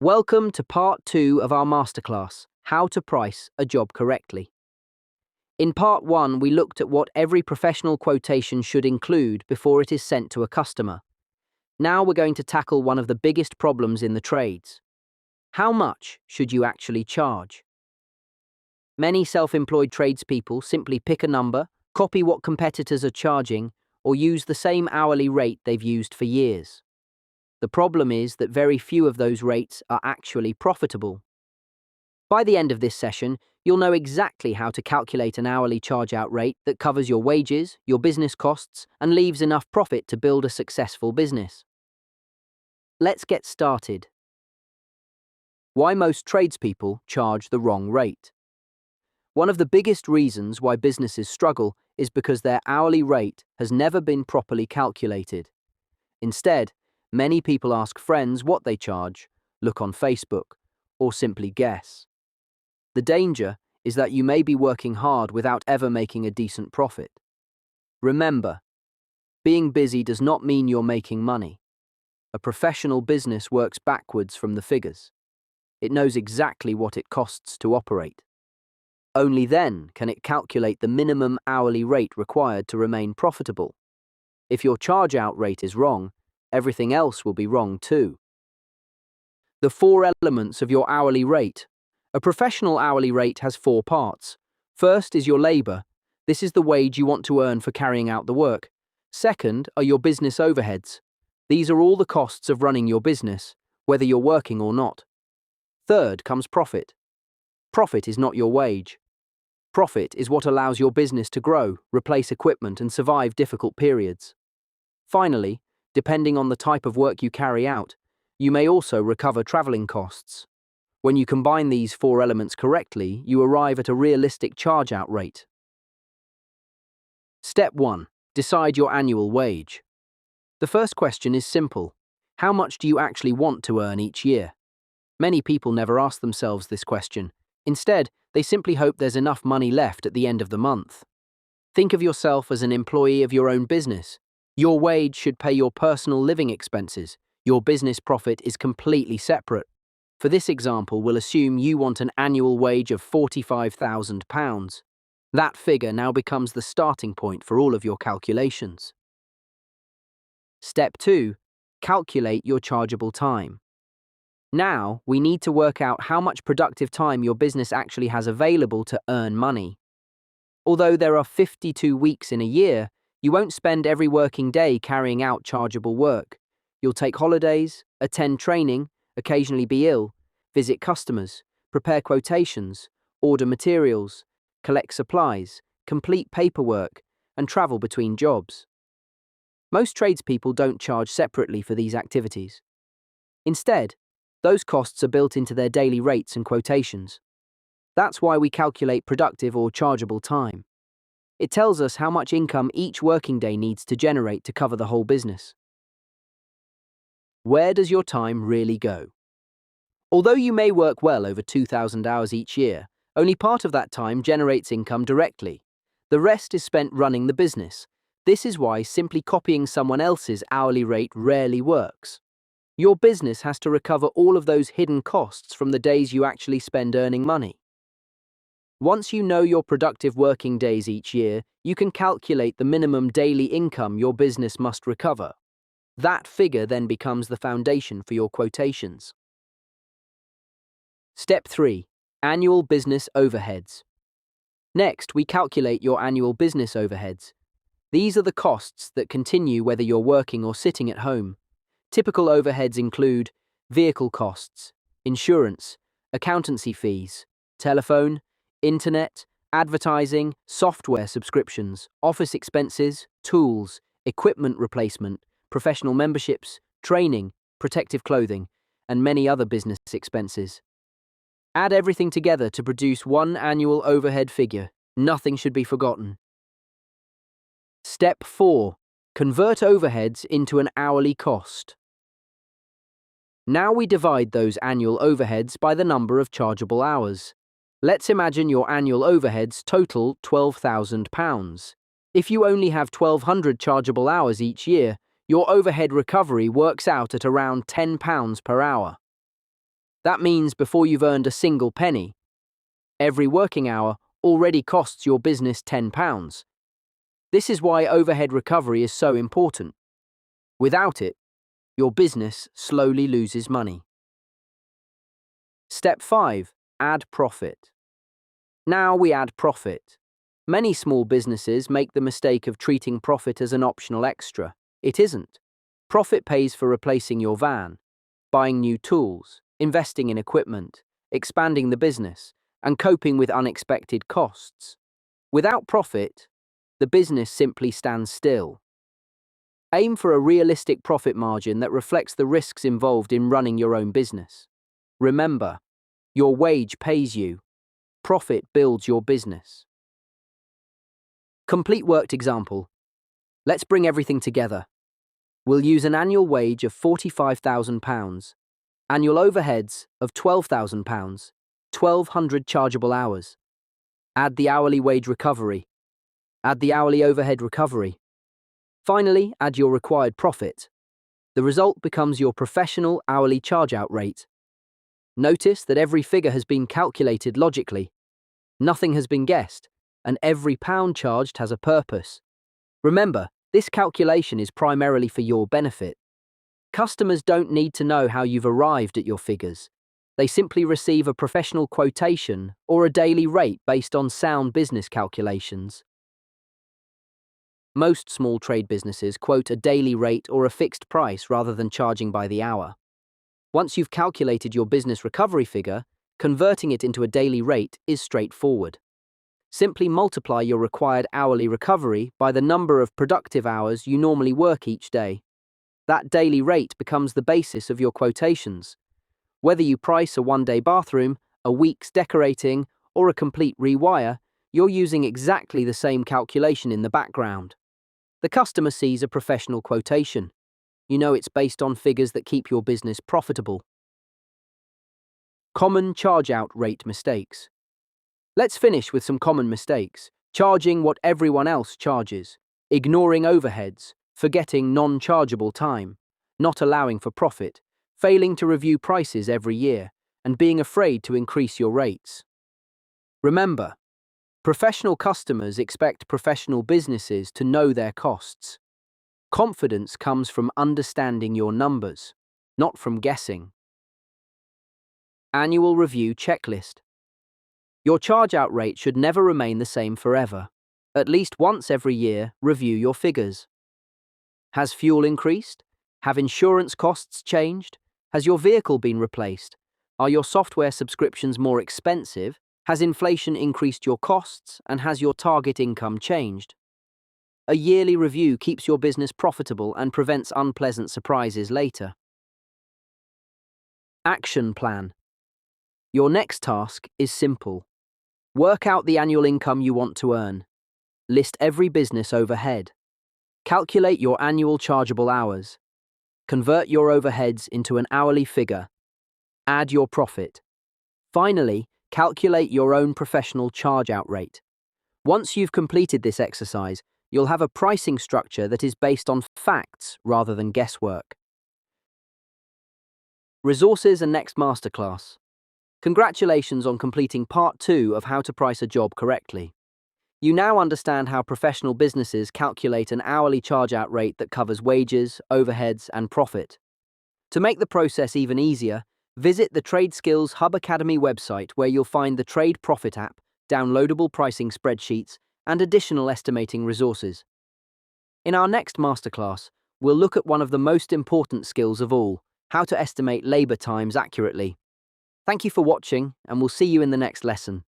Welcome to part 2 of our masterclass, How to Price a Job Correctly. In part 1, we looked at what every professional quotation should include before it is sent to a customer. Now we're going to tackle one of the biggest problems in the trades. How much should you actually charge? Many self-employed tradespeople simply pick a number, copy what competitors are charging, or use the same hourly rate they've used for years. The problem is that very few of those rates are actually profitable. By the end of this session, you'll know exactly how to calculate an hourly charge-out rate that covers your wages, your business costs, and leaves enough profit to build a successful business. Let's get started. Why most tradespeople charge the wrong rate. One of the biggest reasons why businesses struggle is because their hourly rate has never been properly calculated. Instead, many people ask friends what they charge, look on Facebook, or simply guess. The danger is that you may be working hard without ever making a decent profit. Remember, being busy does not mean you're making money. A professional business works backwards from the figures. It knows exactly what it costs to operate. Only then can it calculate the minimum hourly rate required to remain profitable. If your charge-out rate is wrong, everything else will be wrong too. The 4 elements of your hourly rate. A professional hourly rate has 4 parts. First is your labor. This is the wage you want to earn for carrying out the work. Second are your business overheads. These are all the costs of running your business, whether you're working or not. Third comes profit. Profit is not your wage. Profit is what allows your business to grow, replace equipment, and survive difficult periods. Finally, depending on the type of work you carry out, you may also recover traveling costs. When you combine these 4 elements correctly, you arrive at a realistic charge-out rate. Step 1. Decide your annual wage. The first question is simple. How much do you actually want to earn each year? Many people never ask themselves this question. Instead, they simply hope there's enough money left at the end of the month. Think of yourself as an employee of your own business. Your wage should pay your personal living expenses. Your business profit is completely separate. For this example, we'll assume you want an annual wage of £45,000. That figure now becomes the starting point for all of your calculations. Step 2. Calculate your chargeable time. Now, we need to work out how much productive time your business actually has available to earn money. Although there are 52 weeks in a year, you won't spend every working day carrying out chargeable work. You'll take holidays, attend training, occasionally be ill, visit customers, prepare quotations, order materials, collect supplies, complete paperwork, and travel between jobs. Most tradespeople don't charge separately for these activities. Instead, those costs are built into their daily rates and quotations. That's why we calculate productive or chargeable time. It tells us how much income each working day needs to generate to cover the whole business. Where does your time really go? Although you may work well over 2,000 hours each year, only part of that time generates income directly. The rest is spent running the business. This is why simply copying someone else's hourly rate rarely works. Your business has to recover all of those hidden costs from the days you actually spend earning money. Once you know your productive working days each year, you can calculate the minimum daily income your business must recover. That figure then becomes the foundation for your quotations. Step 3. Annual business overheads. Next, we calculate your annual business overheads. These are the costs that continue whether you're working or sitting at home. Typical overheads include vehicle costs, insurance, accountancy fees, telephone, internet, advertising, software subscriptions, office expenses, tools, equipment replacement, professional memberships, training, protective clothing, and many other business expenses. Add everything together to produce one annual overhead figure. Nothing should be forgotten. Step 4. Convert overheads into an hourly cost. Now we divide those annual overheads by the number of chargeable hours. Let's imagine your annual overheads total £12,000. If you only have 1,200 chargeable hours each year, your overhead recovery works out at around £10 per hour. That means before you've earned a single penny, every working hour already costs your business £10. This is why overhead recovery is so important. Without it, your business slowly loses money. Step 5. Add profit. Now we add profit. Many small businesses make the mistake of treating profit as an optional extra. It isn't. Profit pays for replacing your van, buying new tools, investing in equipment, expanding the business, and coping with unexpected costs. Without profit, the business simply stands still. Aim for a realistic profit margin that reflects the risks involved in running your own business. Remember, your wage pays you. Profit builds your business. Complete worked example. Let's bring everything together. We'll use an annual wage of £45,000, annual overheads of £12,000, 1,200 chargeable hours. Add the hourly wage recovery. Add the hourly overhead recovery. Finally, add your required profit. The result becomes your professional hourly charge-out rate. Notice that every figure has been calculated logically. Nothing has been guessed, and every pound charged has a purpose. Remember, this calculation is primarily for your benefit. Customers don't need to know how you've arrived at your figures. They simply receive a professional quotation or a daily rate based on sound business calculations. Most small trade businesses quote a daily rate or a fixed price rather than charging by the hour. Once you've calculated your business recovery figure, converting it into a daily rate is straightforward. Simply multiply your required hourly recovery by the number of productive hours you normally work each day. That daily rate becomes the basis of your quotations. Whether you price a one-day bathroom, a week's decorating, or a complete rewire, you're using exactly the same calculation in the background. The customer sees a professional quotation. You know it's based on figures that keep your business profitable. Common charge-out rate mistakes. Let's finish with some common mistakes. Charging what everyone else charges, ignoring overheads, forgetting non-chargeable time, not allowing for profit, failing to review prices every year, and being afraid to increase your rates. Remember, professional customers expect professional businesses to know their costs. Confidence comes from understanding your numbers, not from guessing. Annual review checklist. Your charge-out rate should never remain the same forever. At least once every year, review your figures. Has fuel increased? Have insurance costs changed? Has your vehicle been replaced? Are your software subscriptions more expensive? Has inflation increased your costs, and has your target income changed? A yearly review keeps your business profitable and prevents unpleasant surprises later. Action plan. Your next task is simple. Work out the annual income you want to earn. List every business overhead. Calculate your annual chargeable hours. Convert your overheads into an hourly figure. Add your profit. Finally, calculate your own professional charge-out rate. Once you've completed this exercise, you'll have a pricing structure that is based on facts rather than guesswork. Resources and next masterclass. Congratulations on completing part 2 of how to price a job correctly. You now understand how professional businesses calculate an hourly charge-out rate that covers wages, overheads, and profit. To make the process even easier, visit the Trade Skills Hub Academy website where you'll find the Trade Profit app, downloadable pricing spreadsheets, and additional estimating resources. In our next masterclass, we'll look at one of the most important skills of all, how to estimate labor times accurately. Thank you for watching, and we'll see you in the next lesson.